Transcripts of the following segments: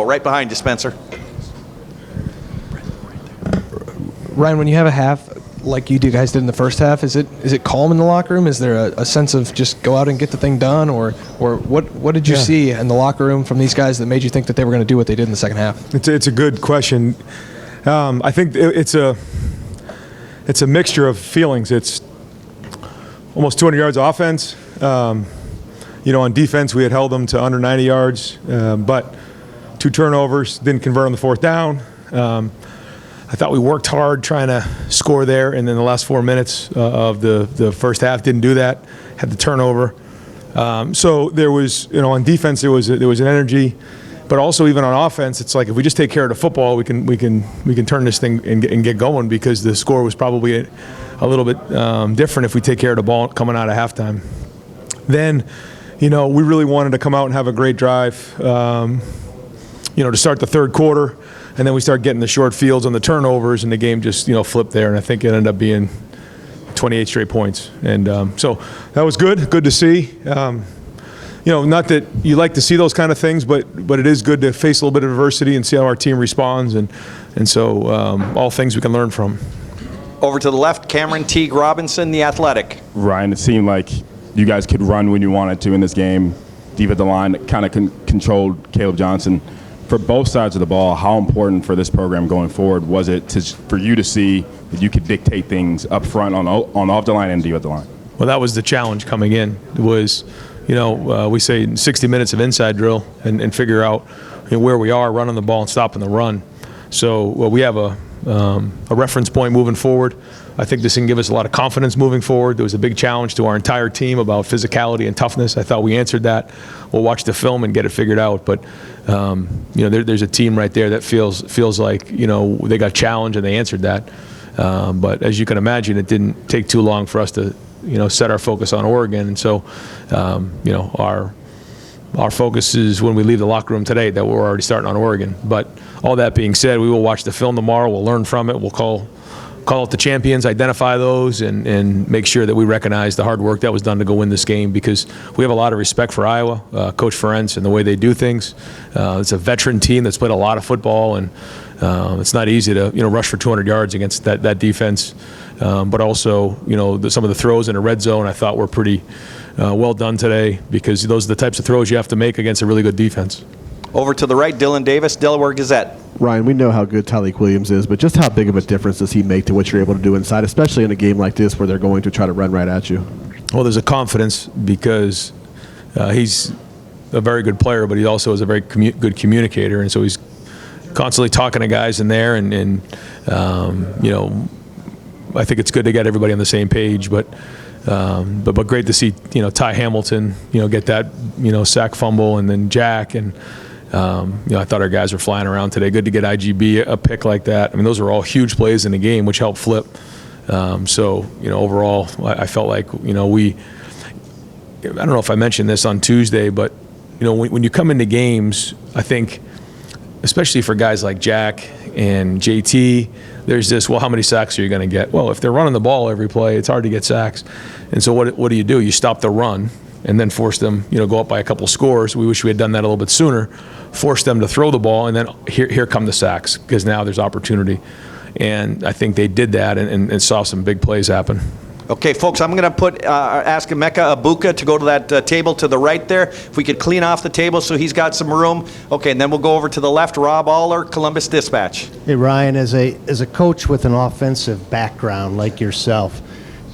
Right behind you, Spencer. Ryan, when you have a half like you guys did in the first half, is it calm in the locker room? Is there a sense of just go out and get the thing done, or what did you see in the locker room from these guys that made you think that they were going to do what they did in the second half? It's a good question. I think it's a mixture of feelings. It's almost 200 yards of offense. On defense we had held them to under 90 yards, but 2 turnovers, didn't convert on the fourth down. I thought we worked hard trying to score there, and then the last 4 minutes of the first half didn't do that. Had the turnover. So there was, on defense there was an energy, but also even on offense, it's like if we just take care of the football, we can turn this thing and get going, because the score was probably a little bit different if we take care of the ball coming out of halftime. Then, we really wanted to come out and have a great drive, to start the third quarter. And then we start getting the short fields on the turnovers, and the game just, flipped there. And I think it ended up being 28 straight points. And so that was good to see. Not that you like to see those kind of things, but it is good to face a little bit of adversity and see how our team responds. And so all things we can learn from. Over to the left, Cameron Teague Robinson, The Athletic. Ryan, it seemed like you guys could run when you wanted to in this game. Deep at the line, kind of controlled Caleb Johnson. For both sides of the ball, how important for this program going forward was it for you to see that you could dictate things up front on off the line and deep at the line? Well, that was the challenge coming in. It was, we say 60 minutes of inside drill and figure out where we are, running the ball and stopping the run. So we have a reference point moving forward. I think this can give us a lot of confidence moving forward. There was a big challenge to our entire team about physicality and toughness. I thought we answered that. We'll watch the film and get it figured out. But there's a team right there that feels like they got challenged and they answered that. But as you can imagine, it didn't take too long for us to set our focus on Oregon. And so our focus is when we leave the locker room today that we're already starting on Oregon. But all that being said, we will watch the film tomorrow. We'll learn from it. We'll call out the champions, identify those, and make sure that we recognize the hard work that was done to go win this game, because we have a lot of respect for Iowa, Coach Ferentz, and the way they do things. It's a veteran team that's played a lot of football, and it's not easy to rush for 200 yards against that defense. But also, some of the throws in the red zone I thought were pretty well done today, because those are the types of throws you have to make against a really good defense. Over to the right, Dylan Davis, Delaware Gazette. Ryan, we know how good Tyleik Williams is, but just how big of a difference does he make to what you're able to do inside, especially in a game like this where they're going to try to run right at you? Well, there's a confidence, because he's a very good player, but he also is a very good communicator, and so he's constantly talking to guys in there, and I think it's good to get everybody on the same page, but great to see Ty Hamilton get that sack fumble, and then Jack, and I thought our guys were flying around today. Good to get IGB a pick like that. I mean, those are all huge plays in the game, which helped flip. So overall, I felt like I don't know if I mentioned this on Tuesday, but when you come into games, I think, especially for guys like Jack and JT, there's this, well, how many sacks are you going to get? Well, if they're running the ball every play, it's hard to get sacks. And so what do? You stop the run and then force them, go up by a couple scores. We wish we had done that a little bit sooner. Force them to throw the ball, and then here come the sacks, because now there's opportunity. And I think they did that and saw some big plays happen. Okay, folks, I'm going to ask Emeka Abuka to go to that table to the right there. If we could clean off the table so he's got some room. Okay, and then we'll go over to the left, Rob Aller, Columbus Dispatch. Hey, Ryan, as a coach with an offensive background like yourself,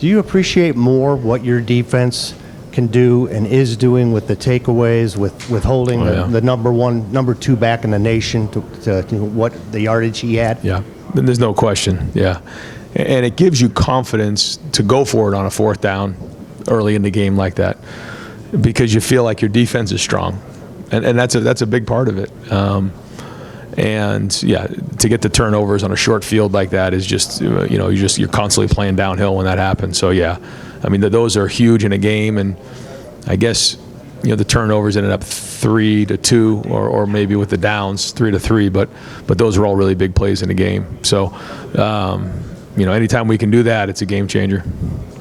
do you appreciate more what your defense can do and is doing with the takeaways, with holding the number two back in the nation to what the yardage he had? Yeah, there's no question, yeah. And it gives you confidence to go for it on a fourth down early in the game like that, because you feel like your defense is strong, and that's a big part of it. And yeah, to get the turnovers on a short field like that is just you're constantly playing downhill when that happens. So yeah, I mean those are huge in a game, and I guess the turnovers ended up 3-2 or maybe with the downs 3-3, but those are all really big plays in the game. So. Anytime we can do that, it's a game changer.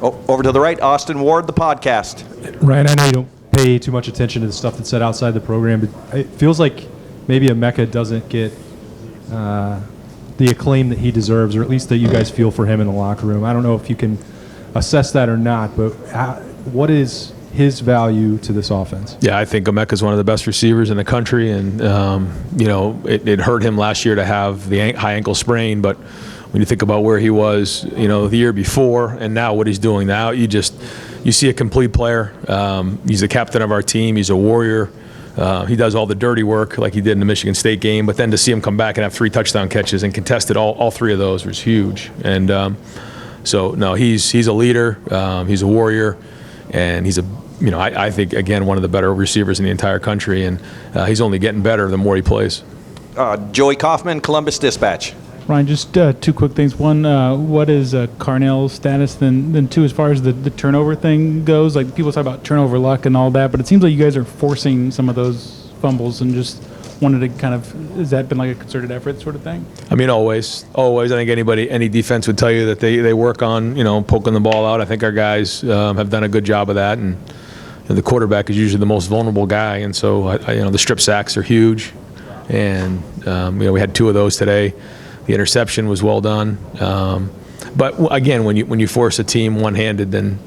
Over to the right, Austin Ward, the podcast. Ryan, I know you don't pay too much attention to the stuff that's said outside the program, but it feels like maybe Emeka doesn't get the acclaim that he deserves, or at least that you guys feel for him in the locker room. I don't know if you can assess that or not, but what is his value to this offense? Yeah, I think Emeka is one of the best receivers in the country, and it hurt him last year to have the high ankle sprain. But when you think about where he was, the year before, and now what he's doing now, you see a complete player. He's the captain of our team. He's a warrior. He does all the dirty work like he did in the Michigan State game. But then to see him come back and have 3 touchdown catches and contested all 3 of those was huge. And he's a leader. He's a warrior, and he's I think, again, one of the better receivers in the entire country, and he's only getting better the more he plays. Joey Kaufman, Columbus Dispatch. Ryan, just 2 quick things. One, what is Carnell's status? Then 2, as far as the turnover thing goes, like people talk about turnover luck and all that, but it seems like you guys are forcing some of those fumbles, and just wanted to kind of, has that been like a concerted effort sort of thing? I mean, always. I think any defense would tell you that they work on, poking the ball out. I think our guys have done a good job of that, and the quarterback is usually the most vulnerable guy, and so the strip sacks are huge, and we had 2 of those today. The interception was well done, but again, when you force a team one-handed, then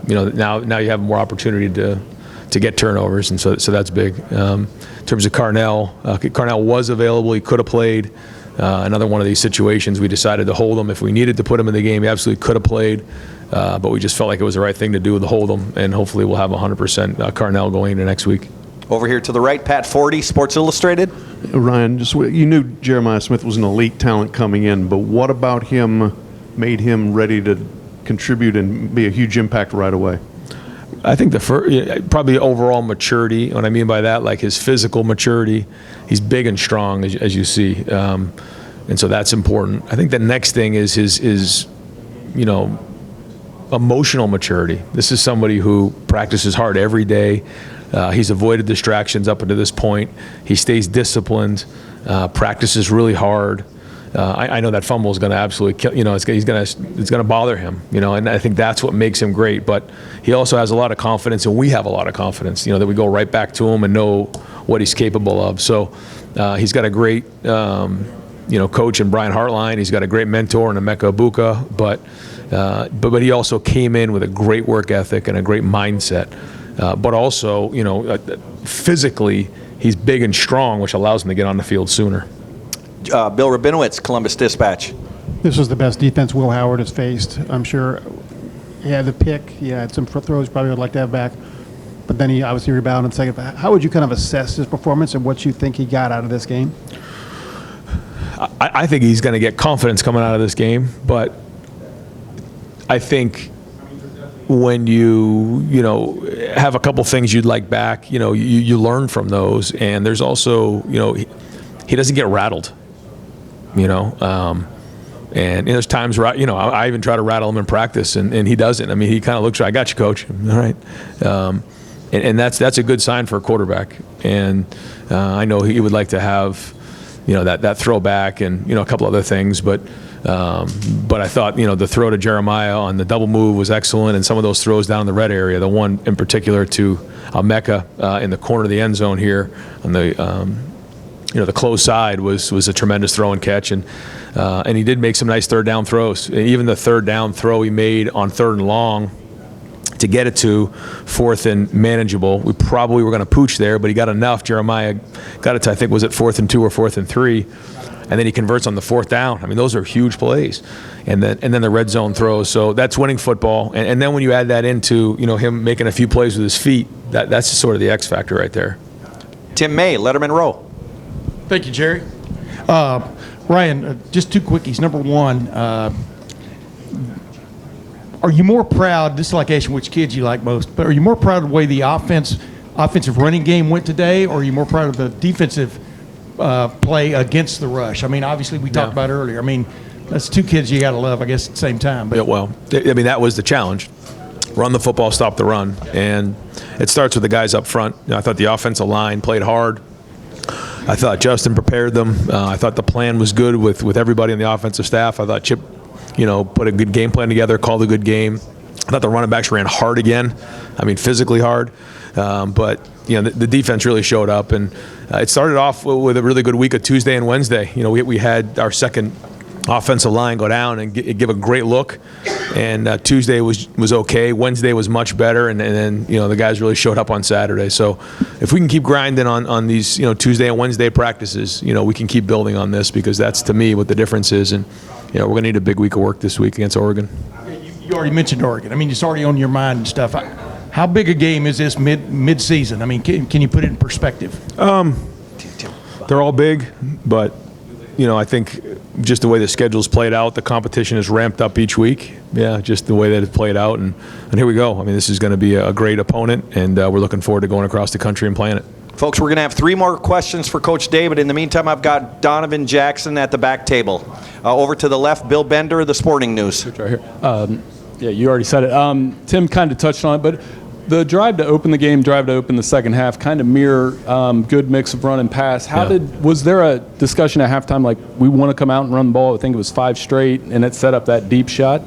now you have more opportunity to get turnovers, and so that's big. In terms of Carnell was available. He could have played. Another one of these situations, we decided to hold him. If we needed to put him in the game, he absolutely could have played. But we just felt like it was the right thing to do to hold him, and hopefully we'll have 100% Carnell going into next week. Over here to the right, Pat Forty, Sports Illustrated. Ryan, you knew Jeremiah Smith was an elite talent coming in, but what about him made him ready to contribute and be a huge impact right away? I think probably overall maturity. What I mean by that, like his physical maturity. He's big and strong, as you see, and so that's important. I think the next thing is his emotional maturity. This is somebody who practices hard every day. He's avoided distractions up until this point. He stays disciplined, practices really hard. I know that fumble is going to absolutely kill. It's going to bother him. And I think that's what makes him great. But he also has a lot of confidence, and we have a lot of confidence. That we go right back to him and know what he's capable of. So he's got a great coach in Brian Hartline. He's got a great mentor in Emeka Egbuka. But he also came in with a great work ethic and a great mindset. But also, physically, he's big and strong, which allows him to get on the field sooner. Bill Rabinowitz, Columbus Dispatch. This was the best defense Will Howard has faced. I'm sure he had the pick. He had some throws probably would like to have back. But then he obviously rebounded second. How would you kind of assess his performance and what you think he got out of this game? I think he's going to get confidence coming out of this game. But I think when you have a couple things you'd like back, you learn from those. And there's also, he doesn't get rattled. And there's times where I even try to rattle him in practice, and he doesn't. I mean, he kind of looks, I got you, coach. All right. And that's a good sign for a quarterback. And I know he would like to have, that throwback and a couple other things, but I thought the throw to Jeremiah on the double move was excellent, and some of those throws down in the red area, the one in particular to Emeka in the corner of the end zone here on the close side was a tremendous throw and catch, and he did make some nice third down throws. And even the third down throw he made on 3rd and long to get it to 4th and manageable. We probably were going to pooch there, but he got enough. Jeremiah got it to, I think, was it 4th and 2 or 4th and 3, and then he converts on the 4th down. I mean, those are huge plays, and then the red zone throws. So that's winning football. And then when you add that into him making a few plays with his feet, that's sort of the X factor right there. Tim May, Letterman Row. Thank you, Jerry. Ryan, just 2 quickies. Number one, are you more proud, this is like asking which kids you like most, but are you more proud of the way the offensive running game went today, or are you more proud of the defensive play against the rush? I mean, obviously we talked about earlier. I mean, that's 2 kids you got to love, I guess, at the same time. But. Yeah, well, I mean, that was the challenge. Run the football, stop the run. And it starts with the guys up front. I thought the offensive line played hard. I thought Justin prepared them. I thought the plan was good with everybody on the offensive staff. I thought Chip, put a good game plan together, called a good game. I thought the running backs ran hard again. I mean, physically hard. But the defense really showed up, and it started off with a really good week of Tuesday and Wednesday. We had our second offensive line go down and give a great look, and Tuesday was okay. Wednesday was much better, and then the guys really showed up on Saturday. So if we can keep grinding on these Tuesday and Wednesday practices, we can keep building on this, because that's, to me, what the difference is. And we're going to need a big week of work this week against Oregon. You already mentioned Oregon. I mean, it's already on your mind and stuff. How big a game is this mid-season? I mean, can you put it in perspective? They're all big, but I think just the way the schedule's played out, the competition is ramped up each week. Yeah, just the way that it played out, and here we go. I mean, this is going to be a great opponent, and we're looking forward to going across the country and playing it. Folks, we're going to have 3 more questions for Coach Day, but in the meantime, I've got Donovan Jackson at the back table. Over to the left, Bill Bender, the Sporting News. Right here. Yeah, you already said it. Tim kind of touched on it, but the drive to open the game, drive to open the second half, kind of mirror good mix of run and pass. Was there a discussion at halftime like, we want to come out and run the ball? I think it was 5 straight, and it set up that deep shot.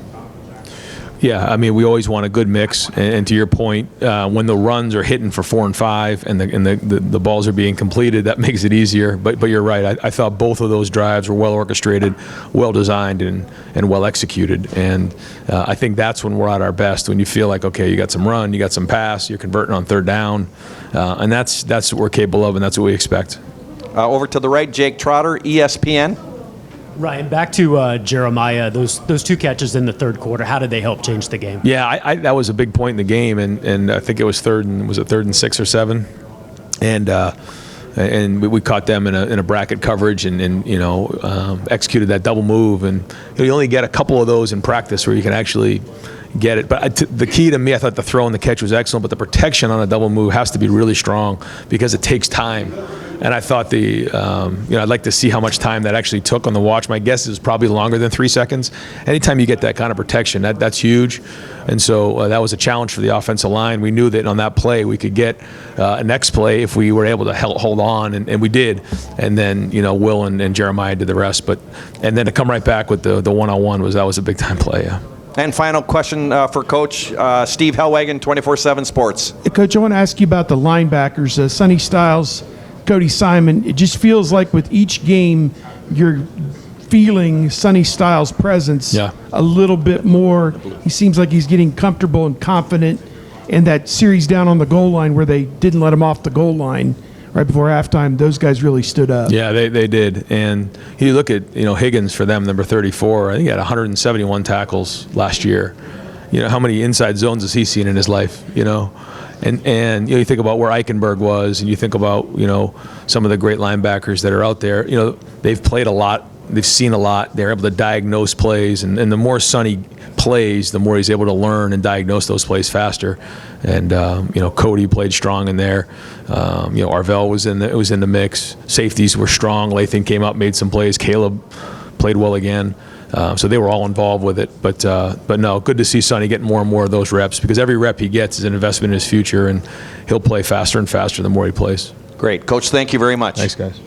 Yeah, I mean, we always want a good mix, and to your point, when the runs are hitting for 4 and 5, and the balls are being completed, that makes it easier. But you're right. I thought both of those drives were well orchestrated, well designed, and well executed. And I think that's when we're at our best, when you feel like, okay, you got some run, you got some pass, you're converting on 3rd down, and that's what we're capable of, and that's what we expect. Over to the right, Jake Trotter, ESPN. Ryan, back to Jeremiah. Those 2 catches in the 3rd quarter, how did they help change the game? Yeah, that was a big point in the game, and I think it was 3rd and 6 or 7, and we caught them in a bracket coverage, and executed that double move, and you only get a couple of those in practice where you can actually get it. But the key to me, I thought the throw and the catch was excellent, but the protection on a double move has to be really strong, because it takes time. And I thought I'd like to see how much time that actually took on the watch. My guess is probably longer than 3 seconds. Anytime you get that kind of protection, that's huge. And so that was a challenge for the offensive line. We knew that on that play we could get a next play if we were able to hold on, and we did. And then Will and Jeremiah did the rest. And then to come right back with the one-on-one was a big time play. Yeah. And final question for Coach Steve Hellwagen, 24/7 Sports. Coach, I want to ask you about the linebackers, Sonny Styles, Cody Simon. It just feels like with each game, you're feeling Sonny Styles' presence a little bit more. He seems like he's getting comfortable and confident. And that series down on the goal line where they didn't let him off the goal line right before halftime, those guys really stood up. Yeah, they did. And you look at Higgins for them, number 34. I think he had 171 tackles last year. How many inside zones has he seen in his life? And you think about where Eichenberg was, and you think about some of the great linebackers that are out there. They've played a lot, they've seen a lot. They're able to diagnose plays, and the more Sonny plays, the more he's able to learn and diagnose those plays faster. And Cody played strong in there. Arvell was in the mix. Safeties were strong. Lathan came up, made some plays. Caleb played well again. So they were all involved with it. But no, good to see Sonny get more and more of those reps, because every rep he gets is an investment in his future, and he'll play faster and faster the more he plays. Great. Coach, thank you very much. Thanks, guys.